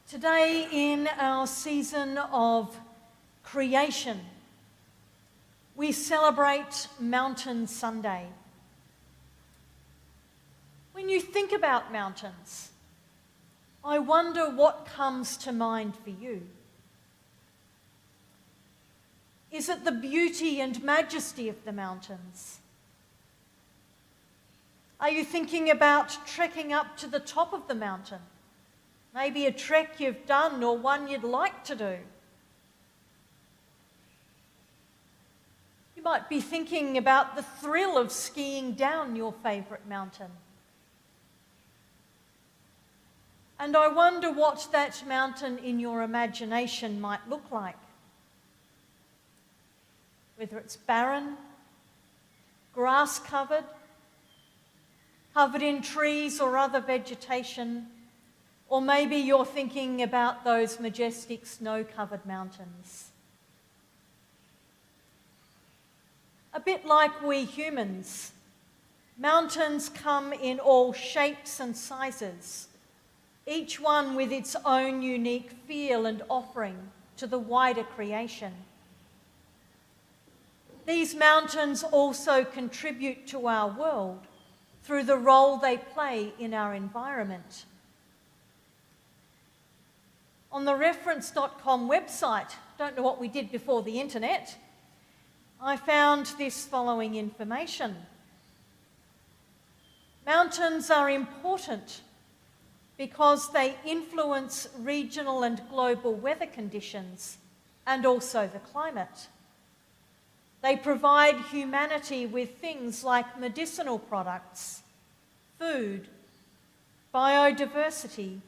Today, in our season of creation, we celebrate Mountain Sunday. When you think about mountains, I wonder what comes to mind for you. Is it the beauty and majesty of the mountains? Are you thinking about trekking up to the top of the mountain? Maybe a trek you've done or one you'd like to do. You might be thinking about the thrill of skiing down your favourite mountain. And I wonder what that mountain in your imagination might look like. Whether it's barren, grass-covered, covered in trees or other vegetation, or maybe you're thinking about those majestic snow-covered mountains. A bit like we humans, mountains come in all shapes and sizes, each one with its own unique feel and offering to the wider creation. These mountains also contribute to our world through the role they play in our environment. On the reference.com website, don't know what we did before the internet, I found this following information. Mountains are important because they influence regional and global weather conditions and also the climate. They provide humanity with things like medicinal products, food, biodiversity,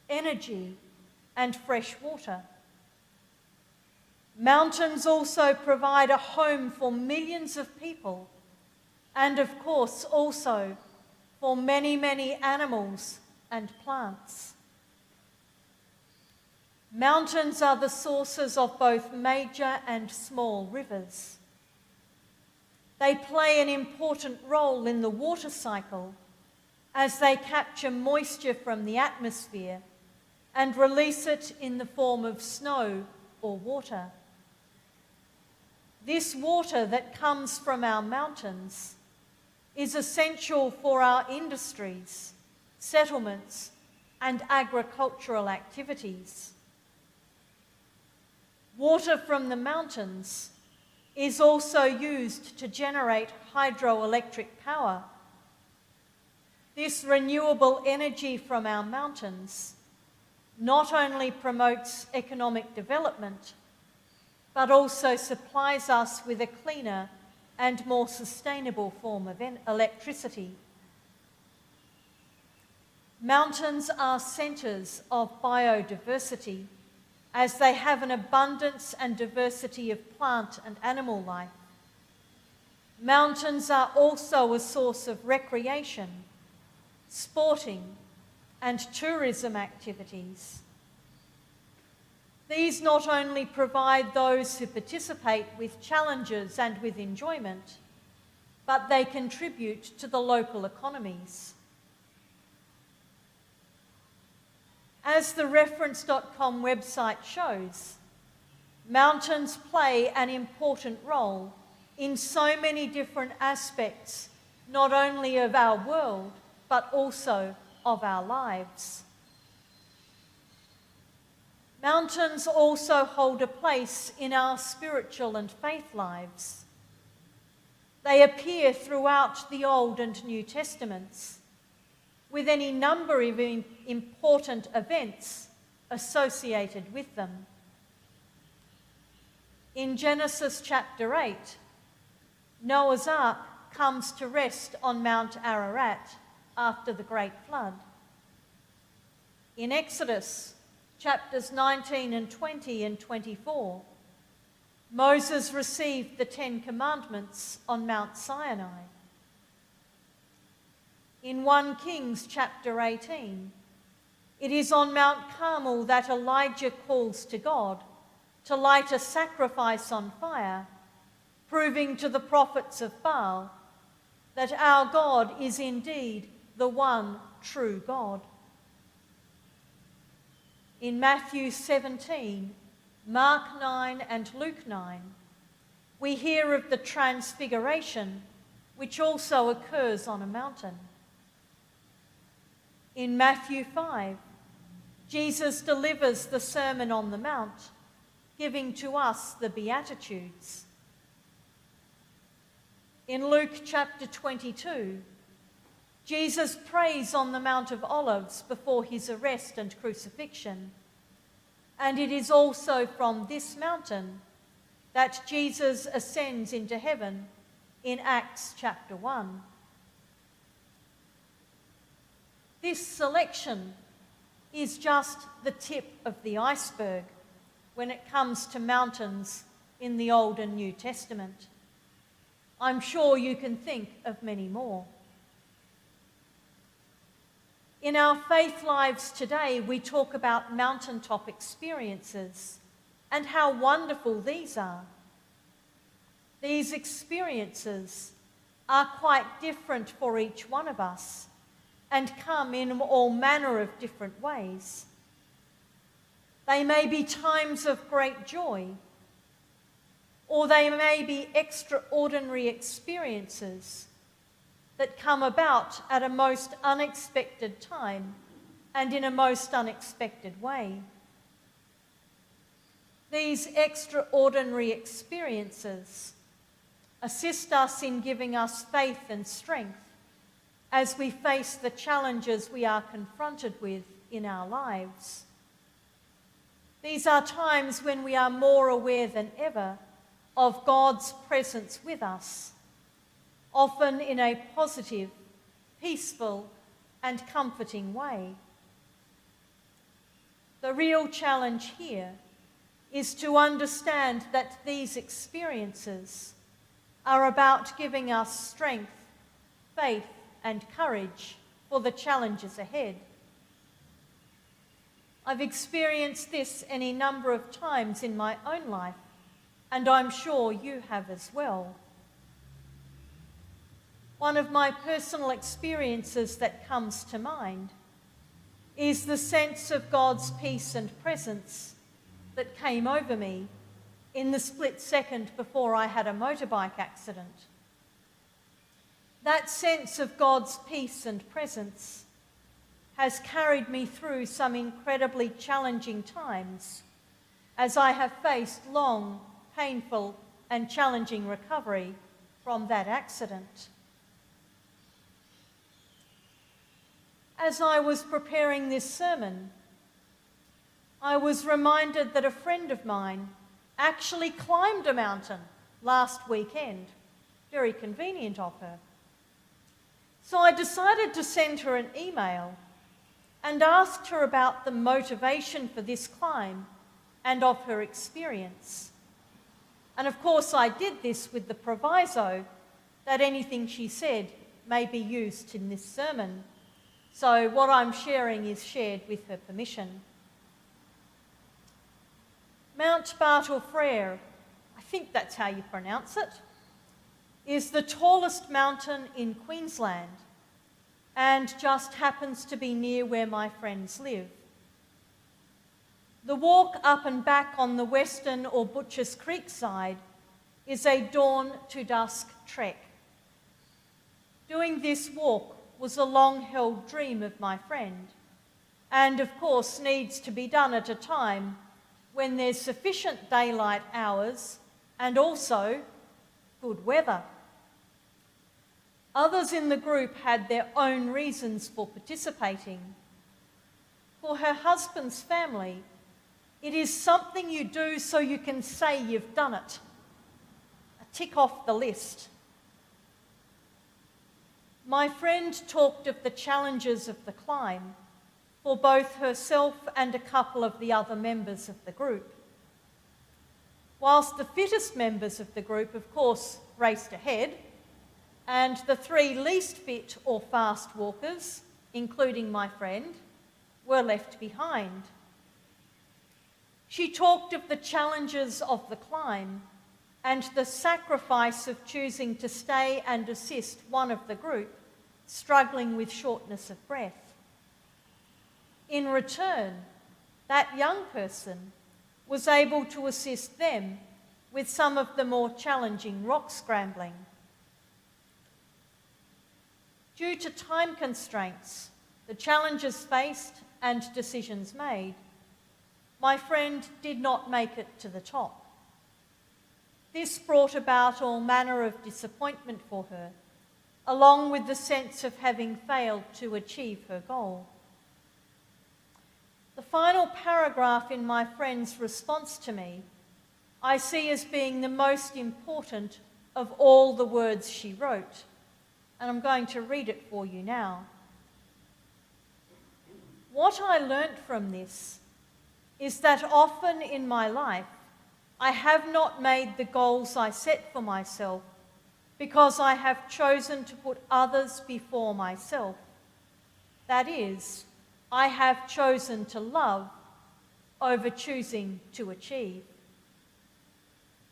energy, and fresh water. Mountains also provide a home for millions of people and, of course, also for many, many animals and plants. Mountains are the sources of both major and small rivers. They play an important role in the water cycle as they capture moisture from the atmosphere and release it in the form of snow or water. This water that comes from our mountains is essential for our industries, settlements, and agricultural activities. Water from the mountains is also used to generate hydroelectric power. This renewable energy from our mountains not only promotes economic development, but also supplies us with a cleaner and more sustainable form of electricity. Mountains are centres of biodiversity as they have an abundance and diversity of plant and animal life. Mountains are also a source of recreation, sporting, and tourism activities. These not only provide those who participate with challenges and with enjoyment, but they contribute to the local economies. As the reference.com website shows, mountains play an important role in so many different aspects, not only of our world, but also of our lives. Mountains also hold a place in our spiritual and faith lives. They appear throughout the Old and New Testaments, with any number of important events associated with them. In Genesis chapter 8, Noah's Ark comes to rest on Mount Ararat after the Great Flood. In Exodus chapters 19 and 20 and 24, Moses received the 10 Commandments on Mount Sinai. In 1 Kings chapter 18, it is on Mount Carmel that Elijah calls to God to light a sacrifice on fire, proving to the prophets of Baal that our God is indeed the one true God. in Matthew 17, Mark 9 and Luke 9, we hear of the transfiguration, which also occurs on a mountain. In Matthew 5, Jesus delivers the Sermon on the Mount, giving to us the Beatitudes. In Luke chapter 22, Jesus prays on the Mount of Olives before his arrest and crucifixion. And it is also from this mountain that Jesus ascends into heaven in Acts chapter 1. This selection is just the tip of the iceberg when it comes to mountains in the Old and New Testament. I'm sure you can think of many more. In our faith lives today, we talk about mountaintop experiences and how wonderful these are. These experiences are quite different for each one of us and come in all manner of different ways. They may be times of great joy, or they may be extraordinary experiences that come about at a most unexpected time and in a most unexpected way. These extraordinary experiences assist us in giving us faith and strength as we face the challenges we are confronted with in our lives. These are times when we are more aware than ever of God's presence with us, often in a positive, peaceful, and comforting way. The real challenge here is to understand that these experiences are about giving us strength, faith, and courage for the challenges ahead. I've experienced this any number of times in my own life, and I'm sure you have as well. One of my personal experiences that comes to mind is the sense of God's peace and presence that came over me in the split second before I had a motorbike accident. That sense of God's peace and presence has carried me through some incredibly challenging times as I have faced long, painful, and challenging recovery from that accident. As I was preparing this sermon, I was reminded that a friend of mine actually climbed a mountain last weekend. Very convenient of her. So I decided to send her an email and asked her about the motivation for this climb and of her experience. And of course I did this with the proviso that anything she said may be used in this sermon. So what I'm sharing is shared with her permission. Mount Bartle-Frere, I think that's how you pronounce it, is the tallest mountain in Queensland and just happens to be near where my friends live. The walk up and back on the Western or Butchers Creek side is a dawn to dusk trek. Doing this walk was a long-held dream of my friend, and of course needs to be done at a time when there's sufficient daylight hours and also good weather. Others in the group had their own reasons for participating. For her husband's family, it is something you do so you can say you've done it. A tick off the list. My friend talked of the challenges of the climb for both herself and a couple of the other members of the group. Whilst the fittest members of the group, of course, raced ahead, and the three least fit or fast walkers, including my friend, were left behind. She talked of the challenges of the climb and the sacrifice of choosing to stay and assist one of the group struggling with shortness of breath. In return, that young person was able to assist them with some of the more challenging rock scrambling. Due to time constraints, the challenges faced and decisions made, my friend did not make it to the top. This brought about all manner of disappointment for her, along with the sense of having failed to achieve her goal. The final paragraph in my friend's response to me, I see as being the most important of all the words she wrote, and I'm going to read it for you now. What I learnt from this is that often in my life, I have not made the goals I set for myself because I have chosen to put others before myself. That is, I have chosen to love over choosing to achieve.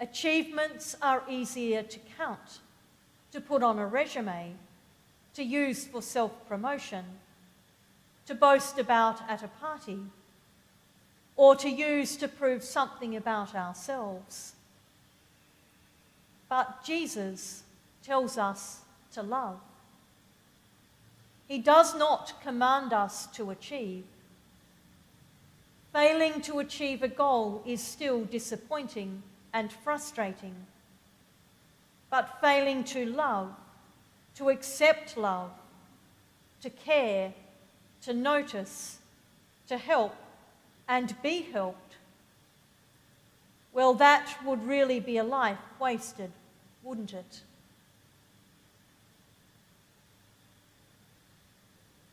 Achievements are easier to count, to put on a resume, to use for self-promotion, to boast about at a party, or to use to prove something about ourselves. But Jesus tells us to love. He does not command us to achieve. Failing to achieve a goal is still disappointing and frustrating. But failing to love, to accept love, to care, to notice, to help, and be helped, well, that would really be a life wasted, wouldn't it?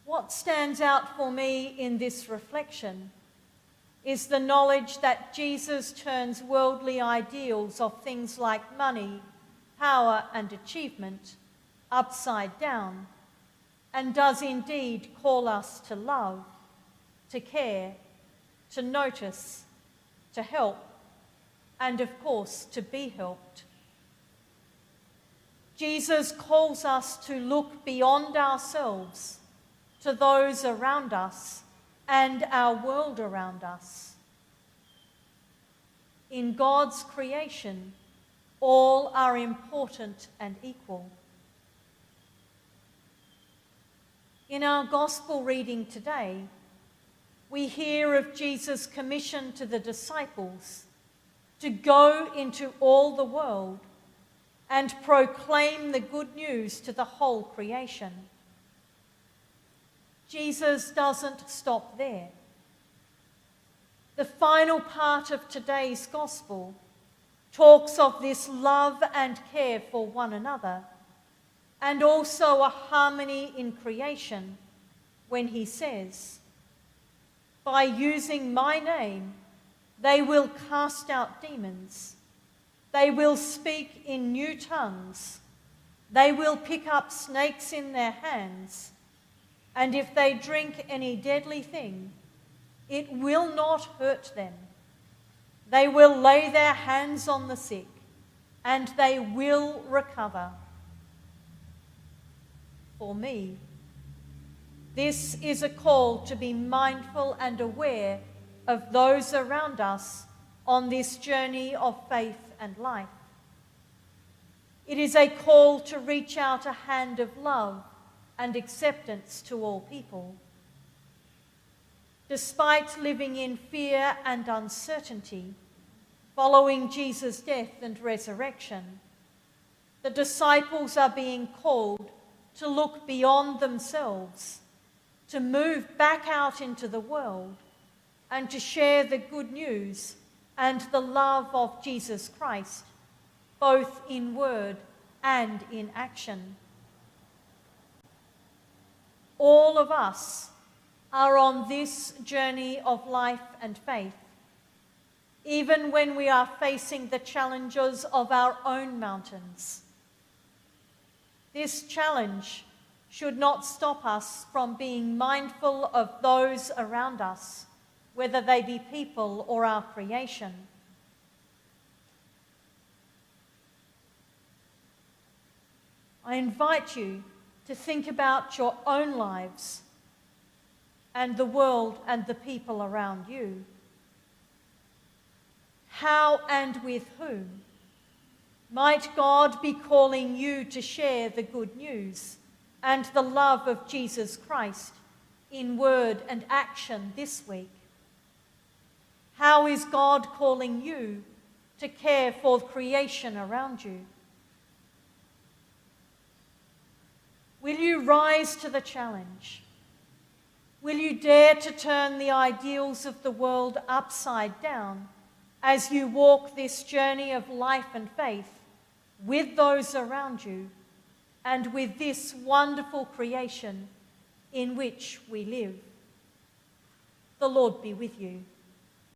What stands out for me in this reflection is the knowledge that Jesus turns worldly ideals of things like money, power, and achievement upside down, and does indeed call us to love, to care, to notice, to help, and of course to be helped. Jesus calls us to look beyond ourselves to those around us and our world around us. In God's creation, all are important and equal. In our gospel reading today, we hear of Jesus' commission to the disciples to go into all the world and proclaim the good news to the whole creation. Jesus doesn't stop there. The final part of today's gospel talks of this love and care for one another, and also a harmony in creation when he says, "By using my name, they will cast out demons. They will speak in new tongues. They will pick up snakes in their hands. And if they drink any deadly thing, it will not hurt them. They will lay their hands on the sick, and they will recover." For me, this is a call to be mindful and aware of those around us on this journey of faith and life. It is a call to reach out a hand of love and acceptance to all people. Despite living in fear and uncertainty following Jesus' death and resurrection, the disciples are being called to look beyond themselves, to move back out into the world, and to share the good news and the love of Jesus Christ, both in word and in action. All of us are on this journey of life and faith, even when we are facing the challenges of our own mountains. This challenge should not stop us from being mindful of those around us, whether they be people or our creation. I invite you to think about your own lives. and the world and the people around you? How and with whom might God be calling you to share the good news and the love of Jesus Christ in word and action this week? How is God calling you to care for creation around you? Will you rise to the challenge? Will you dare to turn the ideals of the world upside down as you walk this journey of life and faith with those around you and with this wonderful creation in which we live? The Lord be with you.